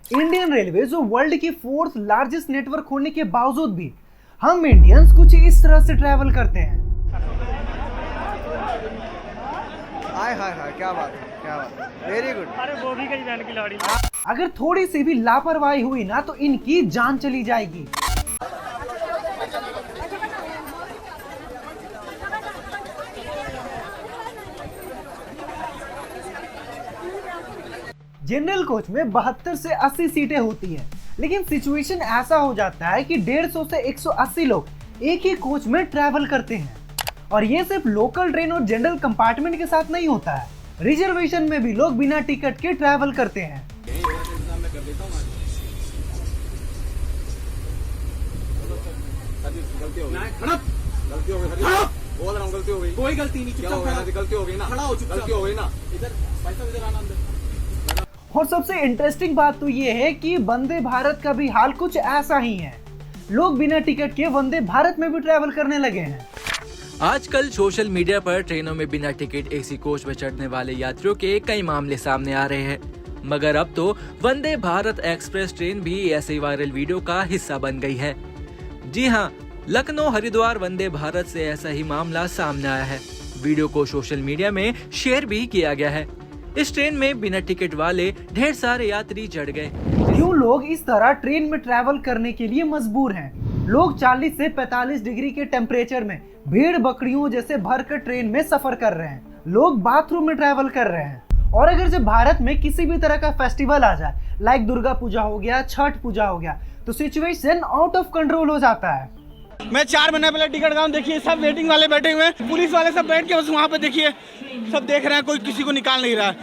Indian railway जो world की 4th largest network होने के बावजूद भी हम इंडियंस कुछ इस तरह से ट्रैवल करते हैं। हाय हाय हाय, क्या बात है, क्या बात है, वेरी गुड। अरे वो भी कहीं बहन की लाड़ी। अगर थोड़ी सी भी लापरवाही हुई ना तो इनकी जान चली जाएगी। जनरल कोच में 72 से 80 सीटें होती हैं, लेकिन सिचुएशन ऐसा हो जाता है कि 150 से 180 लोग एक ही कोच में ट्रैवल करते हैं। और ये सिर्फ लोकल ट्रेन और जनरल कंपार्टमेंट के साथ नहीं होता है, रिजर्वेशन में भी लोग बिना टिकट के ट्रैवल करते हैं। गलती हो गई, कोई गलती नहीं, क्या हो गया? गलती हो गई ना, खड़ा हो चुका, गलती हो गई ना, इधर भाई साहब इधर आना अंदर। और सबसे इंटरेस्टिंग बात तो ये है कि वंदे भारत का भी हाल कुछ ऐसा ही है। लोग बिना टिकट के वंदे भारत में भी ट्रैवल करने लगे हैं। आजकल सोशल मीडिया पर ट्रेनों में बिना टिकट एसी कोच में चढ़ने वाले यात्रियों के कई मामले सामने आ रहे हैं, मगर अब तो वंदे भारत एक्सप्रेस ट्रेन भी ऐसे वायरल वीडियो का हिस्सा बन गई है। जी हाँ, लखनऊ हरिद्वार वंदे भारत से ऐसा ही मामला सामने आया है। वीडियो को सोशल मीडिया में शेयर भी किया गया है। इस ट्रेन में बिना टिकट वाले ढेर सारे यात्री चढ़ गए। क्यों लोग इस तरह ट्रेन में ट्रैवल करने के लिए मजबूर हैं? लोग 40 से 45 डिग्री के टेम्परेचर में भीड़ बकरियों जैसे भरकर ट्रेन में सफर कर रहे हैं। लोग बाथरूम में ट्रैवल कर रहे हैं। और अगर जब भारत में किसी भी तरह का फेस्टिवल आ जाए, लाइक दुर्गा पूजा हो गया, छठ पूजा हो गया, तो सिचुएशन आउट ऑफ कंट्रोल हो जाता है। मैं 4 महीने पहले टिकट गया, देखिए सब वेटिंग वाले बैठे हुए हैं, पुलिस वाले सब बैठ के बस वहाँ पे देखिए सब देख रहे हैं, कोई किसी को निकाल नहीं रहा है।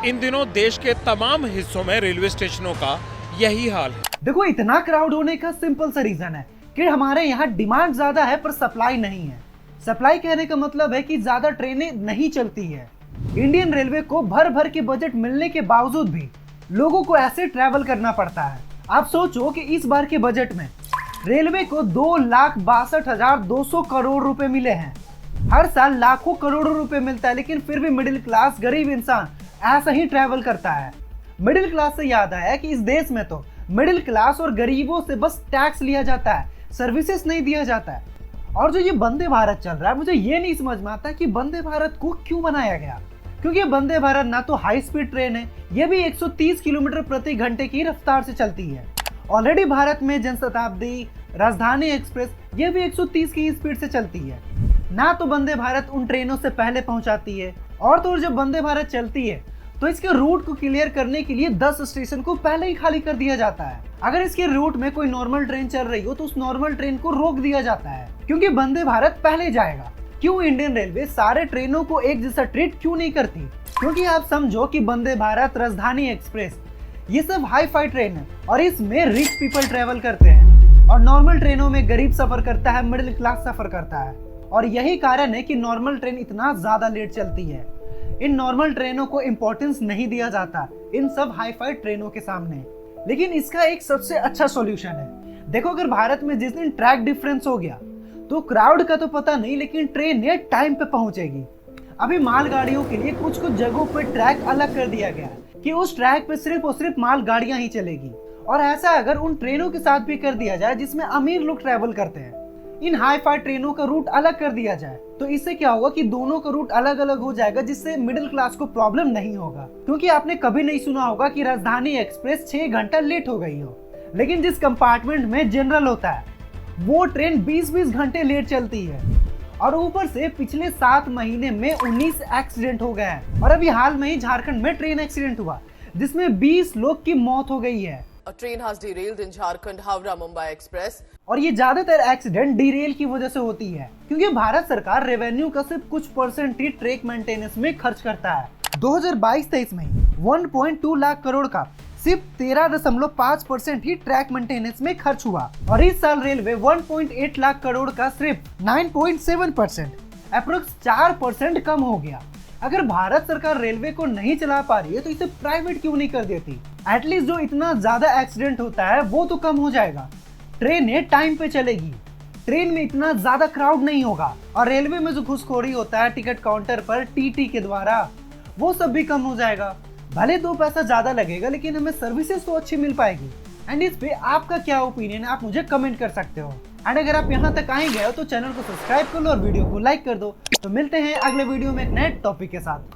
इन दिनों देश के तमाम हिस्सों में रेलवे स्टेशनों का यही हाल है। देखो, इतना क्राउड होने का सिंपल सा रीजन है कि हमारे यहाँ डिमांड ज्यादा है पर सप्लाई नहीं है। सप्लाई कहने का मतलब है कि ज्यादा ट्रेनें नहीं चलती है। इंडियन रेलवे को भर भर के बजट मिलने के बावजूद भी लोगों को ऐसे ट्रैवल करना पड़ता है। आप सोचो कि इस बार के बजट में रेलवे को 2,62,200 करोड़ रुपए मिले हैं। हर साल लाखों करोड़ों रुपए मिलता है, लेकिन फिर भी मिडिल क्लास गरीब इंसान ऐसा ही ट्रैवल करता है। मिडिल क्लास से याद आया कि इस देश में तो मिडिल क्लास और गरीबों से बस टैक्स लिया जाता है, सर्विसेज नहीं दिया जाता है। और जो ये वंदे भारत चल रहा है, मुझे ये नहीं समझ में आता कि वंदे भारत को क्यों बनाया गया। क्योंकि वंदे भारत ना तो हाई स्पीड ट्रेन है, ये भी 130 किलोमीटर प्रति घंटे की रफ्तार से चलती है। ऑलरेडी भारत में जनशताब्दी, राजधानी एक्सप्रेस ये भी 130 की स्पीड से चलती है। ना तो वंदे भारत उन ट्रेनों से पहले पहुंचाती है, और तो जब वंदे भारत चलती है तो इसके रूट को क्लियर करने के लिए 10 स्टेशन को पहले ही खाली कर दिया जाता है। अगर इसके रूट में कोई नॉर्मल ट्रेन चल रही हो तो उस नॉर्मल ट्रेन को रोक दिया जाता है, क्योंकि वंदे भारत पहले जाएगा। क्यों इंडियन रेलवे सारे ट्रेनों को एक जैसा ट्रीट क्यों नहीं करती? क्योंकि आप समझो कि वंदे भारत, राजधानी एक्सप्रेस ये सब हाई फाई ट्रेन है और इसमें रिच पीपल ट्रेवल करते हैं, और नॉर्मल ट्रेनों में गरीब सफर करता है, मिडिल क्लास सफर करता है। और यही कारण है कि नॉर्मल ट्रेन इतना ज्यादा लेट चलती है। इन नॉर्मल ट्रेनों को इंपॉर्टेंस नहीं दिया जाता इन सब हाई फाई ट्रेनों के सामने। लेकिन इसका एक सबसे अच्छा सॉल्यूशन है। देखो, अगर भारत में जिस दिन ट्रैक डिफरेंस हो गया तो क्राउड का तो पता नहीं, लेकिन ट्रेन ये टाइम पे पहुंचेगी। अभी मालगाड़ियों के लिए कुछ कुछ जगहों पर ट्रैक अलग कर दिया गया है कि उस ट्रैक पे सिर्फ और सिर्फ मालगाड़ियां ही चलेगी। और ऐसा अगर उन ट्रेनों के साथ भी कर दिया जाए जिसमें अमीर लोग ट्रैवल करते हैं, इन हाई फाई ट्रेनों का रूट अलग कर दिया जाए, तो इससे क्या होगा कि दोनों का रूट अलग अलग हो जाएगा, जिससे मिडिल क्लास को प्रॉब्लम नहीं होगा। क्योंकि आपने कभी नहीं सुना होगा कि राजधानी एक्सप्रेस 6 घंटा लेट हो गई हो, लेकिन जिस कंपार्टमेंट में जनरल होता है वो ट्रेन 20-20 घंटे लेट चलती है। और ऊपर से पिछले 7 महीने में 19 एक्सीडेंट हो गए हैं। और अभी हाल में ही झारखंड में ट्रेन एक्सीडेंट हुआ जिसमें 20 लोग की मौत हो गई है। A train has derailed in Jharkhand Howrah Mumbai Express. और ये ज्यादातर एक्सीडेंट डीरेल की वजह से होती है, क्योंकि भारत सरकार रेवेन्यू का सिर्फ कुछ परसेंट ही ट्रैक मेंटेनेंस में खर्च करता है। 2022-23 में 1.2 लाख करोड़ का सिर्फ 13.5% ही ट्रैक मेंटेनेंस में खर्च हुआ। और इस साल रेलवे 1.8 लाख करोड़ का सिर्फ 9.7%, अप्रोक्स 4% कम हो गया। अगर भारत सरकार रेलवे को नहीं चला पा रही है तो इसे प्राइवेट क्यों नहीं कर देती? एटलीस्ट जो इतना ज्यादा एक्सीडेंट होता है वो तो कम हो जाएगा। ट्रेनें टाइम पे चलेगी, ट्रेन में इतना ज्यादा क्राउड नहीं होगा, और रेलवे में जो घुसखोरी होता है टिकट काउंटर पर टीटी के द्वारा, वो सब भी कम हो जाएगा। भले 2 पैसा ज्यादा लगेगा लेकिन हमें सर्विसेज तो अच्छी मिल पाएगी। एंड इस पे आपका क्या ओपिनियन है, आप मुझे कमेंट कर सकते हो। एंड अगर आप यहाँ तक आए गए हो तो चैनल को सब्सक्राइब कर लो और वीडियो को लाइक कर दो। तो मिलते हैं अगले वीडियो में एक नए टॉपिक के साथ।